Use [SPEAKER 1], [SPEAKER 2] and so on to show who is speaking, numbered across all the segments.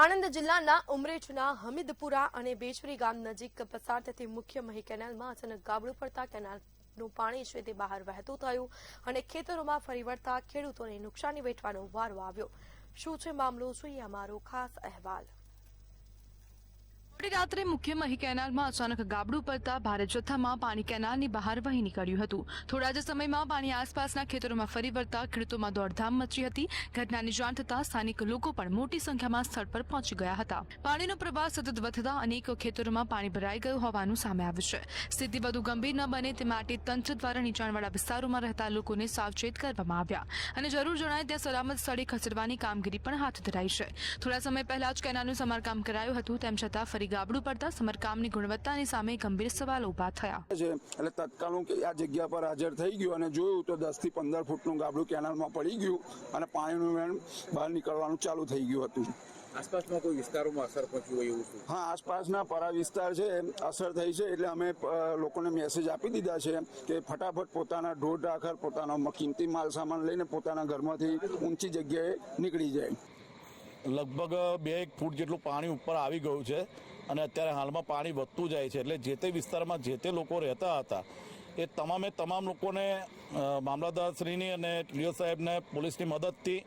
[SPEAKER 1] આણંદ જિલ્લાના ઉમરેઠના હમીદપુરા અને બેચરી ગામ નજીક પસાર થતી મુખ્ય મહી કેનાલમાં અચાનક ગાબડું પડતા કેનાલનું પાણી છે તે બહાર વહેતું થયું અને ખેતરોમાં ફરી વળતા ખેડૂતોને નુકસાની વેઠવાનો વારો આવ્યો। શું છે મામલો, જોઈએ અમારો ખાસ અહેવાલ।
[SPEAKER 2] મોડી રાત્રે મુખ્ય મહી કેનાલમાં અચાનક ગાબડું પડતા ભારે જથ્થામાં પાણી કેનાલની બહાર વહી નીકળ્યું હતું। થોડા જ સમયમાં પાણી આસપાસના ખેતરોમાં ફરી વળતા ખેડૂતોમાં દોડધામ મચી હતી। ઘટનાની જાણ થતાં સ્થાનિક લોકો પણ મોટી સંખ્યામાં સ્થળ પર પહોંચી ગયા હતા। પાણીનો પ્રવાહ સતત વધતા અનેક ખેતરોમાં પાણી ભરાઈ ગયું હોવાનું સામે આવ્યું છે। સ્થિતિ વધુ ગંભીર ન બને તે માટે તંત્ર દ્વારા નીચાણવાળા વિસ્તારોમાં રહેતા લોકોને સાવચેત કરવામાં આવ્યા અને જરૂર જણાય ત્યાં સલામત સ્થળે ખસેડવાની કામગીરી પણ હાથ ધરાઈ છે। થોડા સમય પહેલા જ કેનાલનું સમારકામ કરાયું હતું, તેમ છતાં ફરી ગાબડું પડતા સમારકામની ગુણવત્તાની સામે ગંભીર સવાલો ઉભા થયા।
[SPEAKER 3] એટલે તત્કાળ આ જગ્યા પર હાજર થઈ ગયું અને જોયું તો 10 થી 15 ફૂટનું ગાબડું કેનાલમાં પડી ગયું અને પાણીનું વેણ બહાર નીકળવાનું ચાલુ થઈ ગયું હતું।
[SPEAKER 4] આસપાસના કોઈ વિસ્તારોમાં અસર પહોંચી હોય એવું છે?
[SPEAKER 3] હા, આસપાસના પરા વિસ્તાર છે અસર થઈ છે, એટલે અમે લોકોને મેસેજ આપી દીધા છે કે ફટાફટ પોતાના ઢોર ઢાખર, પોતાનો કિંમતી માલ સામાન લઈને પોતાના ઘરમાંથી ઊંચી જગ્યાએ નીકળી જાય।
[SPEAKER 5] લગભગ 2-1 ફૂટ જેટલું પાણી ઉપર આવી ગયું છે અને અત્યારે હાલમાં પાણી વધતું જાય છે, એટલે જે તે વિસ્તારમાં જે તે લોકો રહેતા હતા એ તમામ લોકોને મામલતદારશ્રીની અને ટીડીઓ સાહેબને પોલીસની મદદથી,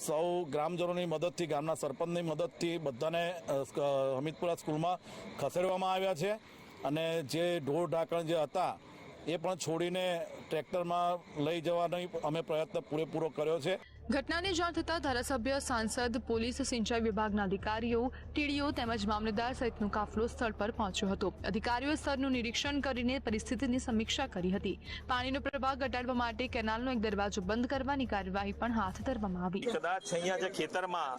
[SPEAKER 5] સૌ ગ્રામજનોની મદદથી, ગામના સરપંચની મદદથી બધાને હમીદપુરા સ્કૂલમાં ખસેડવામાં આવ્યા છે અને જે ઢોર ઢાંકણ જે હતા એ પણ છોડીને ટ્રેક્ટરમાં લઈ જવાનો અમે પ્રયત્ન પૂરેપૂરો કર્યો છે।
[SPEAKER 2] ઘટનાની જાણ થતાં ધારાસભ્ય, સાંસદ, પોલીસ, સિંચાઈ વિભાગના અધિકારીઓ, ટીડીઓ તેમજ મામલતદાર સહિતનો કાફલો સ્થળ પર પહોંચ્યો હતો। અધિકારીઓએ સ્થળનું નિરીક્ષણ કરીને પરિસ્થિતિની સમીક્ષા કરી હતી। પાણીનો પ્રવાહ ઘટાડવા માટે કેનાલનો એક દરવાજો બંધ કરવાની કાર્યવાહી પણ હાથ ધરવામાં આવી।
[SPEAKER 6] કદાચ અહીંયા જે ખેતરમાં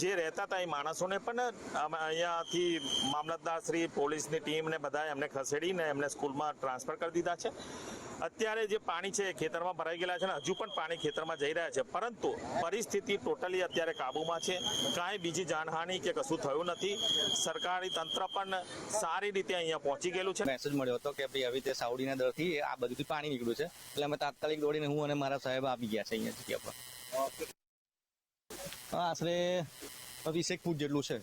[SPEAKER 6] જે રહેતા હતા એ માણસોને પણ અહીંયાથી મામલતદાર શ્રી, પોલીસની ટીમ ને બધા એમને ખસેડીને એમને સ્કૂલમાં ટ્રાન્સફર કરી દીધા છે। અત્યારે જે પાણી છે ખેતરમાં ભરાઈ ગયેલા છે અને હજુ પણ પાણી ખેતરમાં જઈ રહ્યા છે, પરંતુ પરિસ્થિતિ ટોટલી અત્યારે કાબુમાં છે। કાંઈ બીજી જાનહાનિ કે કશું થયું નથી। સરકારી તંત્ર પણ સારી રીતે અહીંયા પહોંચી ગયેલું છે।
[SPEAKER 7] મેસેજ મળ્યો હતો કે ભાઈ આવી રીતે સાવડીના દરથી આ બધું પાણી નીકળ્યું છે, એટલે અમે તાત્કાલિક દોડીને હું અને મારા સાહેબ આવી ગયા છે અહીંયા જગ્યા પર। આશરે 20 ફૂટ જેટલું છે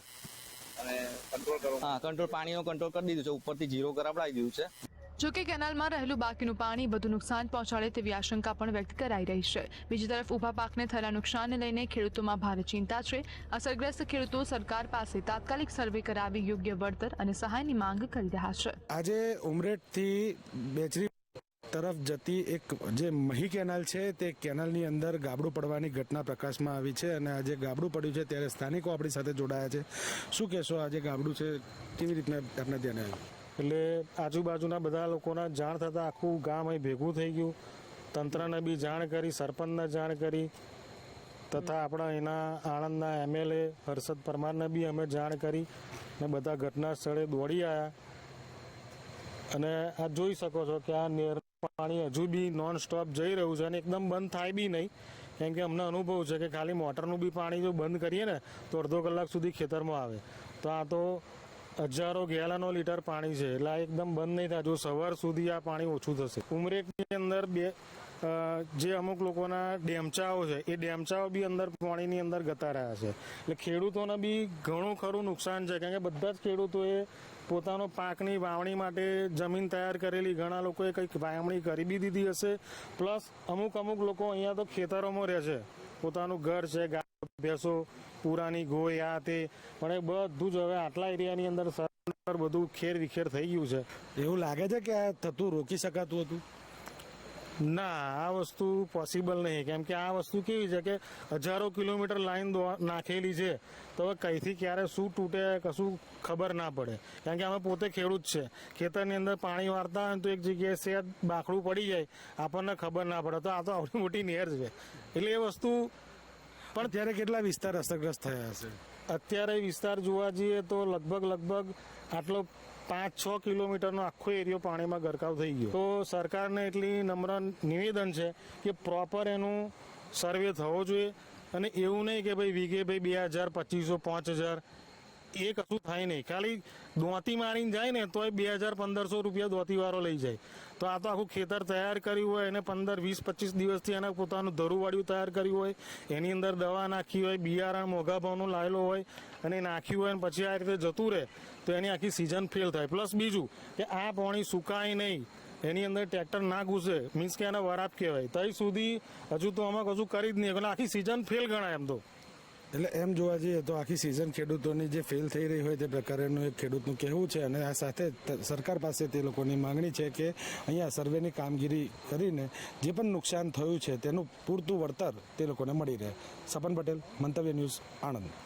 [SPEAKER 4] અને કંટ્રોલ કરો?
[SPEAKER 7] હા, પાણીનો કંટ્રોલ કરી દીધું છે, ઉપરથી 0 કરાવડાવી દીધું છે।
[SPEAKER 2] જોકે કેનાલમાં રહેલું બાકીનું પાણી વધુ નુકસાન પહોંચાડે તેવી આશંકા પણ વ્યક્ત કરાઈ રહી છે। બીજી તરફ ઉભા પાકને થયેલા નુકસાનને લઈને ખેડૂતોમાં ભારે ચિંતા છે। અસરગ્રસ્ત ખેડૂતો સરકાર પાસે તાત્કાલિક સર્વે કરાવી યોગ્ય વળતર અને સહાયની માંગ કરી રહ્યા છે।
[SPEAKER 8] આજે ઉમરેઠથી બેચરી તરફ જતી એક જે મહી કેનાલ છે તે કેનાલની અંદર ગાબડું પડવાની ઘટના પ્રકાશમાં આવી છે અને આજે ગાબડું પડ્યું છે ત્યારે સ્થાનિકો આપણી સાથે જોડાયા છે। શું કહેશો, આજે ગાબડું છે કેવી રીતના આપણે ધ્યાને આવ્યું?
[SPEAKER 9] એટલે આજુબાજુના બધા લોકોના જાણ થતાં આખું ગામ અહીં ભેગું થઈ ગયું। તંત્રને બી જાણ કરી, સરપંચને જાણ કરી, તથા આપણા એના આણંદના MLA હર્ષદ પરમારને બી અમે જાણ કરી ને બધા ઘટના સ્થળે દોડી આવ્યા। અને આ જોઈ શકો છો કે આ નેરનું પાણી હજુ બી નોન સ્ટોપ જઈ રહ્યું છે અને એકદમ બંધ થાય બી નહીં, કેમ કે અમને અનુભવ છે કે ખાલી મોટરનું બી પાણી જો બંધ કરીએ ને તો અડધો કલાક સુધી ખેતરમાં આવે, તો આ તો હજારો ગેલનો લીટર પાણી છે, એટલે આ એકદમ બંધ નહીં થાય। જો સવાર સુધી આ પાણી ઓછું થશે। ઉમરેઠની અંદર જે અમુક લોકોના ડેમચાઓ છે એ ડેમચાઓ બી અંદર પાણીની અંદર ગતા રહ્યા છે, એટલે ખેડૂતોને બી ઘણું ખરું નુકસાન છે, કારણ કે બધા જ ખેડૂતોએ પોતાનો પાકની વાવણી માટે જમીન તૈયાર કરેલી, ઘણા લોકોએ કંઈક વાવણી કરી બી દીધી હશે, પ્લસ અમુક લોકો અહીંયા તો ખેતરોમાં રહે છે, પોતાનું ઘર છે, ગાય ભેંસો, પુરાની ગોય, આ તે, પણ એ બધું જ હવે આટલા એરિયાની અંદર સરકાર બધું ખેર વિખેર થઈ ગયું છે।
[SPEAKER 8] એવું લાગે છે કે આ થતું રોકી શકાતું હતું?
[SPEAKER 9] ના, આ વસ્તુ પોસિબલ નહીં, કેમ કે આ વસ્તુ કેવી છે કે હજારો કિલોમીટર લાઈન નાખેલી છે, તો હવે કઈથી ક્યારે શું તૂટે કશું ખબર ના પડે, કારણ કે અમે પોતે ખેડૂત છે, ખેતરની અંદર પાણી વાળતા હોય તો એક જગ્યાએ સેજ બાકડું પડી જાય, આપણને ખબર ના પડે, તો આ તો આવડી મોટી નહેર છે, એટલે એ વસ્તુ
[SPEAKER 8] પણ ત્યારે કેટલા વિસ્તાર અસરગ્રસ્ત થયા હશે?
[SPEAKER 9] અત્યારે વિસ્તાર જોવા જઈએ તો લગભગ આટલો 5-6 કિલોમીટરનો આખો એરિયો પાણીમાં ગરકાવ થઈ ગયો। તો સરકારને એટલી નમ્ર નિવેદન છે કે પ્રોપર એનું સર્વે થવો જોઈએ અને એવું નહીં કે ભાઈ વીઘે 2000, 2500, 5000 એ કશું થાય નહીં. ખાલી દોંતી મારીને જાય ને તોય 2,000-1,500 રૂપિયા દોંતીવાળો લઈ જાય. તો આ તો આખું ખેતર તૈયાર કર્યું હોય એને 15-20-25 દિવસથી એને પોતાનું ધરુવાડિયું તૈયાર કર્યું હોય, એની અંદર દવા નાખી હોય, બિયારણ મોંઘા ભાવનું લાવેલો હોય અને નાખ્યું હોય અને પછી આ રીતે જતું રહે તો એની આખી સિઝન ફેલ થાય. પ્લસ બીજું કે આ પાણી સુકાય નહીં, એની અંદર ટ્રેક્ટર ના ઘૂસે, મીન્સ કે એને વરાપ કહેવાય. ત્યાં સુધી હજુ તો આમાં કશું કરી જ નહીં, એટલે આખી સિઝન ફેલ ગણાય એમ તો.
[SPEAKER 8] એટલે એમ જોવા જઈએ તો આખી સિઝન ખેડૂતોની જે ફેલ થઈ રહી હોય તે પ્રકારનું એક ખેડૂતનું કહેવું છે. અને આ સાથે સરકાર પાસે તે લોકોની માંગણી છે કે અહીંયા સર્વેની કામગીરી કરીને જે પણ નુકસાન થયું છે તેનું પૂરતું વળતર તે લોકોને મળી રહે. સપન પટેલ, મંતવ્ય ન્યૂઝ, આણંદ.